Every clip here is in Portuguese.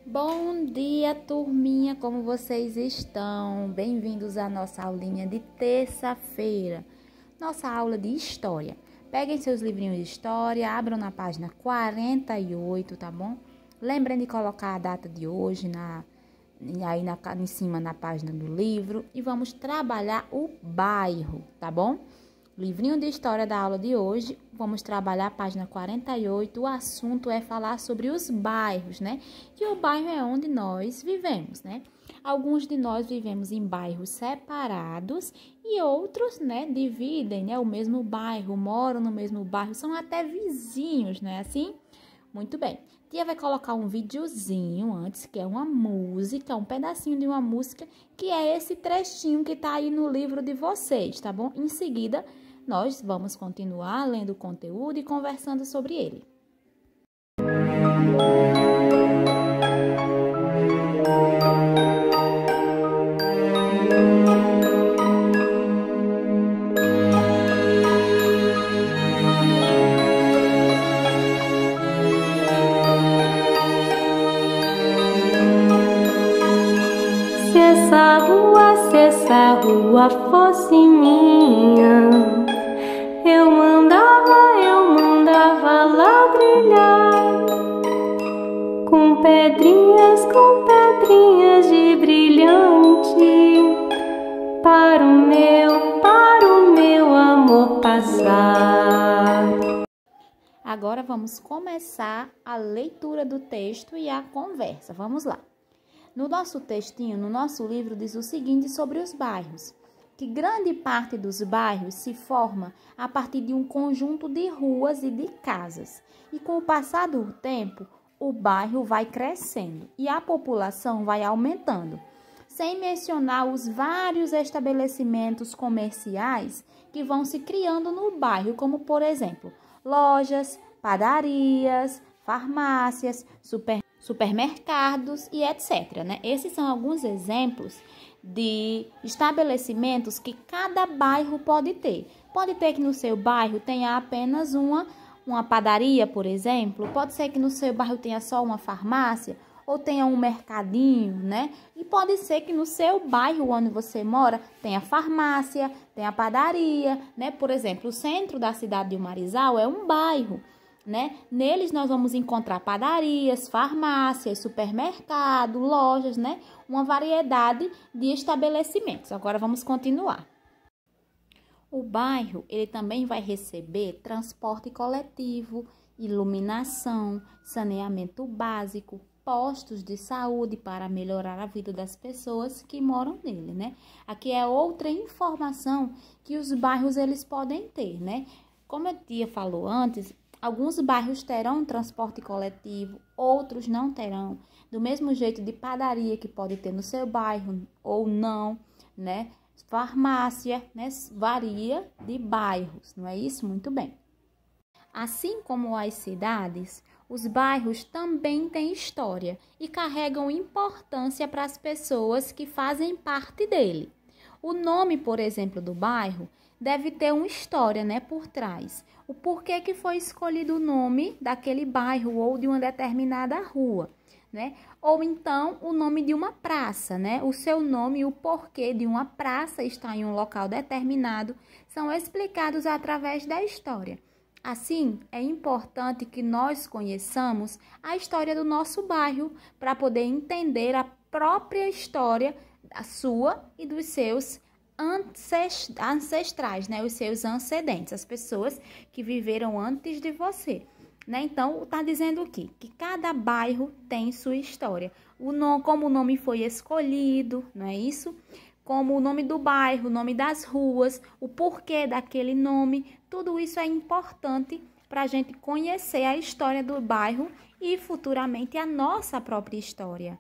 Bom dia, turminha, como vocês estão? Bem-vindos à nossa aulinha de terça-feira, nossa aula de história. Peguem seus livrinhos de história, abram na página 48, tá bom? Lembrem de colocar a data de hoje em cima na página do livro e vamos trabalhar o bairro, tá bom? Livrinho de história da aula de hoje, vamos trabalhar a página 48, o assunto é falar sobre os bairros, né? E o bairro é onde nós vivemos, né? Alguns de nós vivemos em bairros separados e outros, né, dividem, né, o mesmo bairro, moram no mesmo bairro, são até vizinhos, né, assim? Muito bem. Tia vai colocar um videozinho antes, que é uma música, um pedacinho de uma música, que é esse trechinho que tá aí no livro de vocês, tá bom? Em seguida, nós vamos continuar lendo o conteúdo e conversando sobre ele. Se essa rua fosse minha, eu mandava ladrilhar com pedrinhas de brilhante para o meu amor passar. Agora vamos começar a leitura do texto e a conversa. Vamos lá. No nosso textinho, no nosso livro, diz o seguinte sobre os bairros, que grande parte dos bairros se forma a partir de um conjunto de ruas e de casas. E com o passar do tempo, o bairro vai crescendo e a população vai aumentando, sem mencionar os vários estabelecimentos comerciais que vão se criando no bairro, como, por exemplo, lojas, padarias, farmácias, supermercados e etc, né? Esses são alguns exemplos de estabelecimentos que cada bairro pode ter. Pode ter que no seu bairro tenha apenas uma padaria, por exemplo. Pode ser que no seu bairro tenha só uma farmácia ou tenha um mercadinho, né? E pode ser que no seu bairro onde você mora tenha farmácia, tenha padaria, né? Por exemplo, o centro da cidade de Marizal é um bairro, né? Neles nós vamos encontrar padarias, farmácias, supermercado, lojas, né? Uma variedade de estabelecimentos. Agora vamos continuar. O bairro, ele também vai receber transporte coletivo, iluminação, saneamento básico, postos de saúde para melhorar a vida das pessoas que moram nele, né? Aqui é outra informação que os bairros eles podem ter, né? Como a tia falou antes, alguns bairros terão transporte coletivo, outros não terão. Do mesmo jeito de padaria que pode ter no seu bairro ou não, né? Farmácia, né? Varia de bairros, não é isso? Muito bem. Assim como as cidades, os bairros também têm história e carregam importância para as pessoas que fazem parte dele. O nome, por exemplo, do bairro deve ter uma história, né, por trás. O porquê que foi escolhido o nome daquele bairro ou de uma determinada rua, né? Ou então o nome de uma praça, né? O seu nome e o porquê de uma praça estar em um local determinado são explicados através da história. Assim, é importante que nós conheçamos a história do nosso bairro para poder entender a própria história, a sua e dos seus ancestrais, né? Os seus antecedentes, as pessoas que viveram antes de você, né? Então, está dizendo aqui que cada bairro tem sua história. Como o nome foi escolhido, não é isso? Como o nome do bairro, o nome das ruas, o porquê daquele nome, tudo isso é importante para a gente conhecer a história do bairro e futuramente a nossa própria história.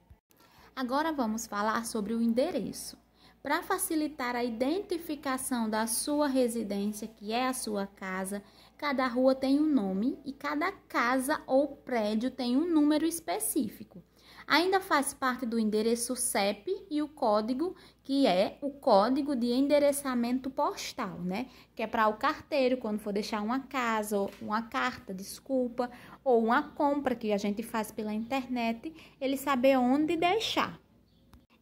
Agora vamos falar sobre o endereço. Para facilitar a identificação da sua residência, que é a sua casa, cada rua tem um nome e cada casa ou prédio tem um número específico. Ainda faz parte do endereço CEP e o código, que é o código de endereçamento postal, né? Que é para o carteiro, quando for deixar uma casa, ou uma carta, ou uma compra que a gente faz pela internet, ele saber onde deixar.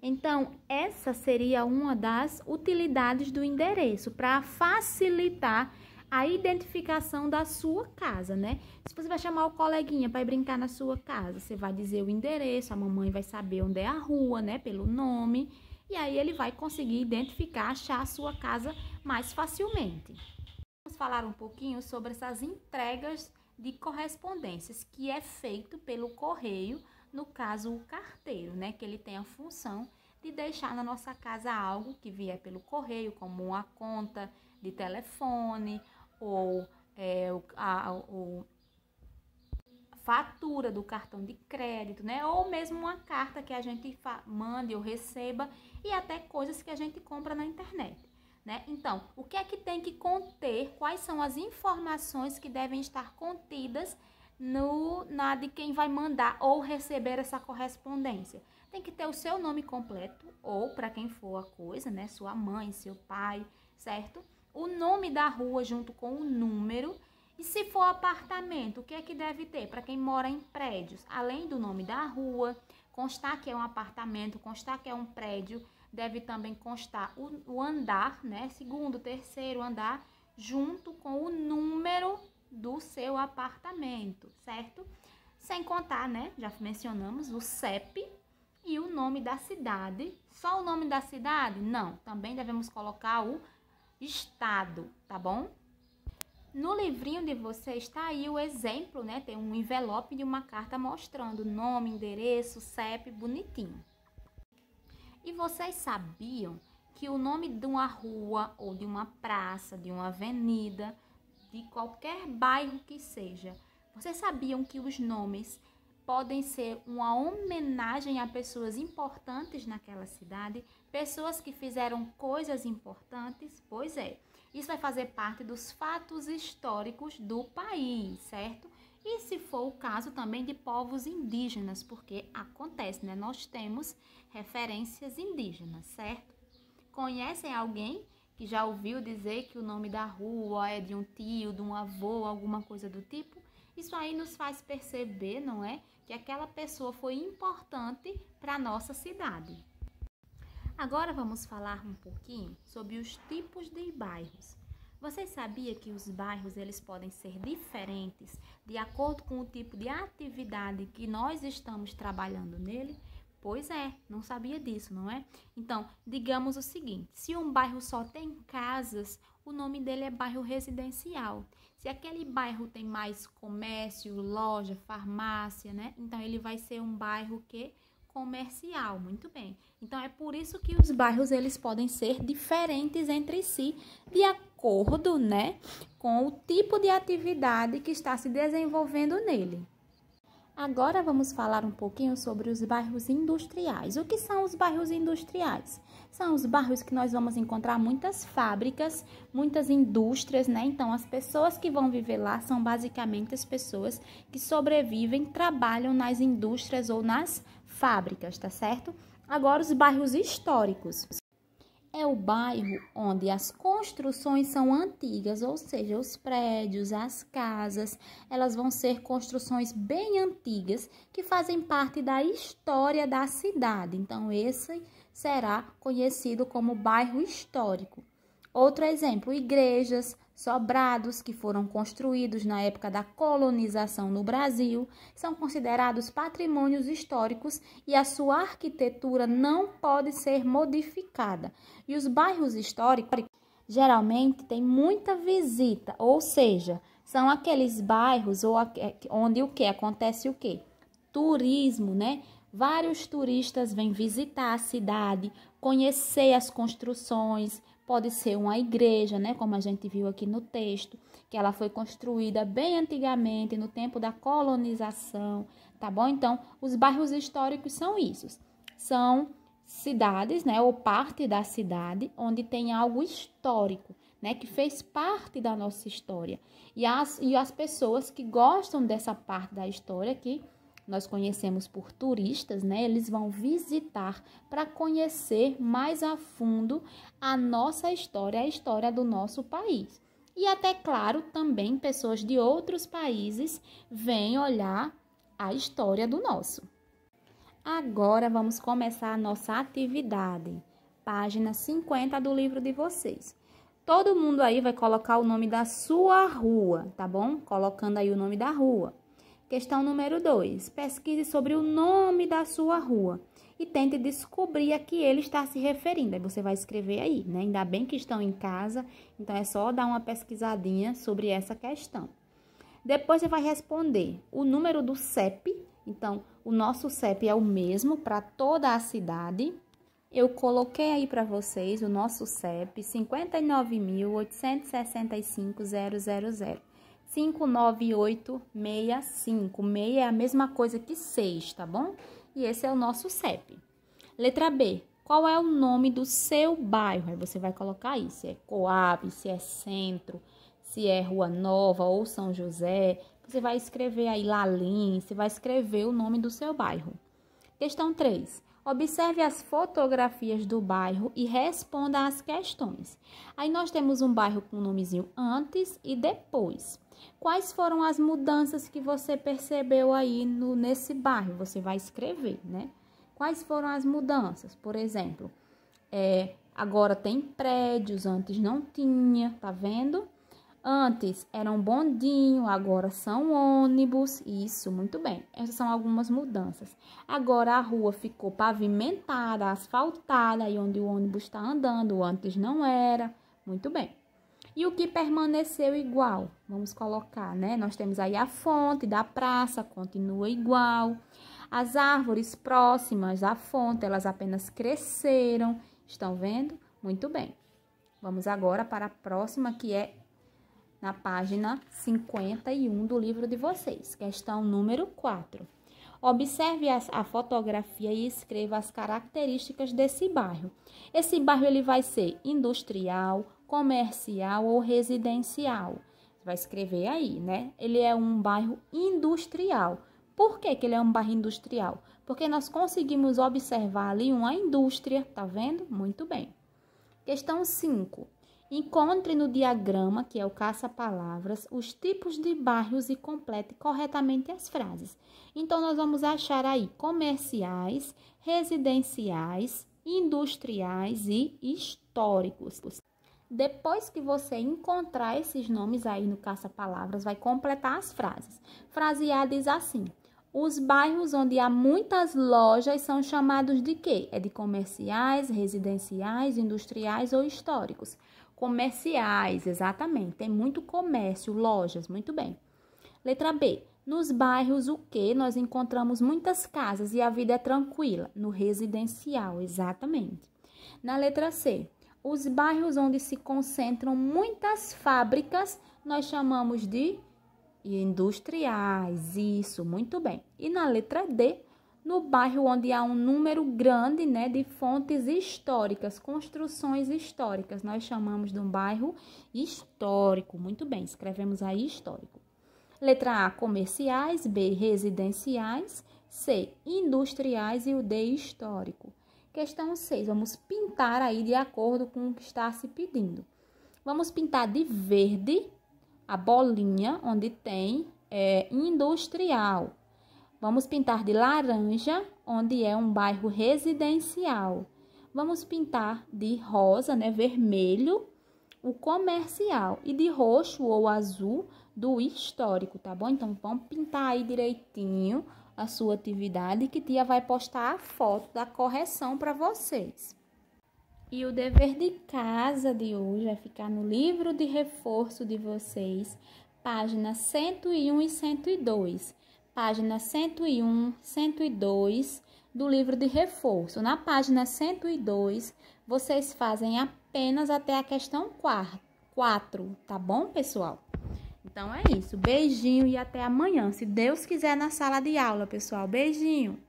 Então, essa seria uma das utilidades do endereço, para facilitar a identificação da sua casa, né? Se você vai chamar o coleguinha para ir brincar na sua casa, você vai dizer o endereço, a mamãe vai saber onde é a rua, né? Pelo nome, e aí ele vai conseguir identificar, achar a sua casa mais facilmente. Vamos falar um pouquinho sobre essas entregas de correspondências, que é feito pelo correio, no caso o carteiro, né? Que ele tem a função de deixar na nossa casa algo que vier pelo correio, como uma conta de telefone, ou fatura do cartão de crédito, né? Ou mesmo uma carta que a gente mande ou receba, e até coisas que a gente compra na internet, né? Então, o que é que tem que conter? Quais são as informações que devem estar contidas na de quem vai mandar ou receber essa correspondência? Tem que ter o seu nome completo, ou para quem for a coisa, né? Sua mãe, seu pai, certo? O nome da rua junto com o número. E se for apartamento, o que é que deve ter? Para quem mora em prédios, além do nome da rua, constar que é um apartamento, constar que é um prédio, deve também constar o andar, né? Segundo, terceiro andar, junto com o número do seu apartamento, certo? Sem contar, né? Já mencionamos o CEP e o nome da cidade. Só o nome da cidade? Não, também devemos colocar o estado, tá bom? No livrinho de vocês está aí o exemplo, né? Tem um envelope de uma carta mostrando nome, endereço, CEP, bonitinho. E vocês sabiam que o nome de uma rua ou de uma praça, de uma avenida, de qualquer bairro que seja, vocês sabiam que os nomes podem ser uma homenagem a pessoas importantes naquela cidade, pessoas que fizeram coisas importantes? Pois é, isso vai fazer parte dos fatos históricos do país, certo? E se for o caso também de povos indígenas, porque acontece, né? Nós temos referências indígenas, certo? Conhecem alguém que já ouviu dizer que o nome da rua é de um tio, de um avô, alguma coisa do tipo? Isso aí nos faz perceber, não é? Que aquela pessoa foi importante para a nossa cidade. Agora vamos falar um pouquinho sobre os tipos de bairros. Você sabia que os bairros eles podem ser diferentes de acordo com o tipo de atividade que nós estamos trabalhando nele? Pois é, não sabia disso, não é? Então, digamos o seguinte, se um bairro só tem casas, o nome dele é bairro residencial. Se aquele bairro tem mais comércio, loja, farmácia, né? Então, ele vai ser um bairro que comercial, muito bem. Então, é por isso que os bairros eles podem ser diferentes entre si, de acordo, né, com o tipo de atividade que está se desenvolvendo nele. Agora vamos falar um pouquinho sobre os bairros industriais. O que são os bairros industriais? São os bairros que nós vamos encontrar muitas fábricas, muitas indústrias, né? Então, as pessoas que vão viver lá são basicamente as pessoas que sobrevivem, trabalham nas indústrias ou nas fábricas, tá certo? Agora, os bairros históricos. É o bairro onde as construções são antigas, ou seja, os prédios, as casas, elas vão ser construções bem antigas que fazem parte da história da cidade. Então, esse será conhecido como bairro histórico. Outro exemplo, igrejas, sobrados que foram construídos na época da colonização no Brasil, são considerados patrimônios históricos e a sua arquitetura não pode ser modificada. E os bairros históricos geralmente têm muita visita, ou seja, são aqueles bairros onde o que acontece o quê? Turismo, né? Vários turistas vêm visitar a cidade, conhecer as construções. Pode ser uma igreja, né? Como a gente viu aqui no texto, que ela foi construída bem antigamente, no tempo da colonização, tá bom? Então, os bairros históricos são isso. São cidades, né? Ou parte da cidade, onde tem algo histórico, né? Que fez parte da nossa história. E as pessoas que gostam dessa parte da história que nós conhecemos por turistas, né? Eles vão visitar para conhecer mais a fundo a nossa história, a história do nosso país. E até, claro, também pessoas de outros países vêm olhar a história do nosso. Agora vamos começar a nossa atividade. Página 50 do livro de vocês. Todo mundo aí vai colocar o nome da sua rua, tá bom? Colocando aí o nome da rua. Questão número 2. Pesquise sobre o nome da sua rua e tente descobrir a que ele está se referindo. Aí você vai escrever aí, né? Ainda bem que estão em casa, então é só dar uma pesquisadinha sobre essa questão. Depois você vai responder o número do CEP. Então, o nosso CEP é o mesmo para toda a cidade. Eu coloquei aí para vocês o nosso CEP, 59.865.000. 59865. 6 é a mesma coisa que 6, tá bom? E esse é o nosso CEP. Letra B. Qual é o nome do seu bairro? Aí você vai colocar aí, se é Coab, se é Centro, se é Rua Nova ou São José. Você vai escrever aí Lalim, você vai escrever o nome do seu bairro. Questão 3. Observe as fotografias do bairro e responda às questões. Aí nós temos um bairro com o nomezinho antes e depois. Quais foram as mudanças que você percebeu aí nesse bairro? Você vai escrever, né? Quais foram as mudanças? Por exemplo, agora tem prédios, antes não tinha, tá vendo? Antes era um bondinho, agora são ônibus. Isso, muito bem. Essas são algumas mudanças. Agora a rua ficou pavimentada, asfaltada, aí onde o ônibus está andando, antes não era. Muito bem. E o que permaneceu igual? Vamos colocar, né? Nós temos aí a fonte da praça, continua igual. As árvores próximas à fonte, elas apenas cresceram. Estão vendo? Muito bem. Vamos agora para a próxima, que é na página 51 do livro de vocês. Questão número 4. Observe a fotografia e escreva as características desse bairro. Esse bairro ele vai ser industrial, comercial ou residencial. Você vai escrever aí, né? Ele é um bairro industrial. Por que ele é um bairro industrial? Porque nós conseguimos observar ali uma indústria, tá vendo? Muito bem. Questão 5. Encontre no diagrama, que é o caça-palavras, os tipos de bairros e complete corretamente as frases. Então, nós vamos achar aí comerciais, residenciais, industriais e históricos. Depois que você encontrar esses nomes aí no caça-palavras, vai completar as frases. Frase A diz assim: os bairros onde há muitas lojas são chamados de quê? É de comerciais, residenciais, industriais ou históricos? Comerciais, exatamente. Tem muito comércio, lojas, muito bem. Letra B. Nos bairros o quê? Nós encontramos muitas casas e a vida é tranquila. No residencial, exatamente. Na letra C. Os bairros onde se concentram muitas fábricas, nós chamamos de industriais. Isso, muito bem. E na letra D, no bairro onde há um número grande, né, de fontes históricas, construções históricas, nós chamamos de um bairro histórico. Muito bem, escrevemos aí histórico. Letra A, comerciais. B, residenciais. C, industriais e o D, histórico. Questão 6, vamos pintar aí de acordo com o que está se pedindo. Vamos pintar de verde a bolinha onde tem industrial. Vamos pintar de laranja, onde é um bairro residencial. Vamos pintar de rosa, né, vermelho, o comercial. E de roxo ou azul, do histórico, tá bom? Então, vamos pintar aí direitinho a sua atividade, que tia vai postar a foto da correção para vocês. E o dever de casa de hoje vai ficar no livro de reforço de vocês, páginas 101 e 102. Página 101, 102 do livro de reforço. Na página 102, vocês fazem apenas até a questão 4, tá bom, pessoal? Então, é isso. Beijinho e até amanhã, se Deus quiser, na sala de aula, pessoal. Beijinho!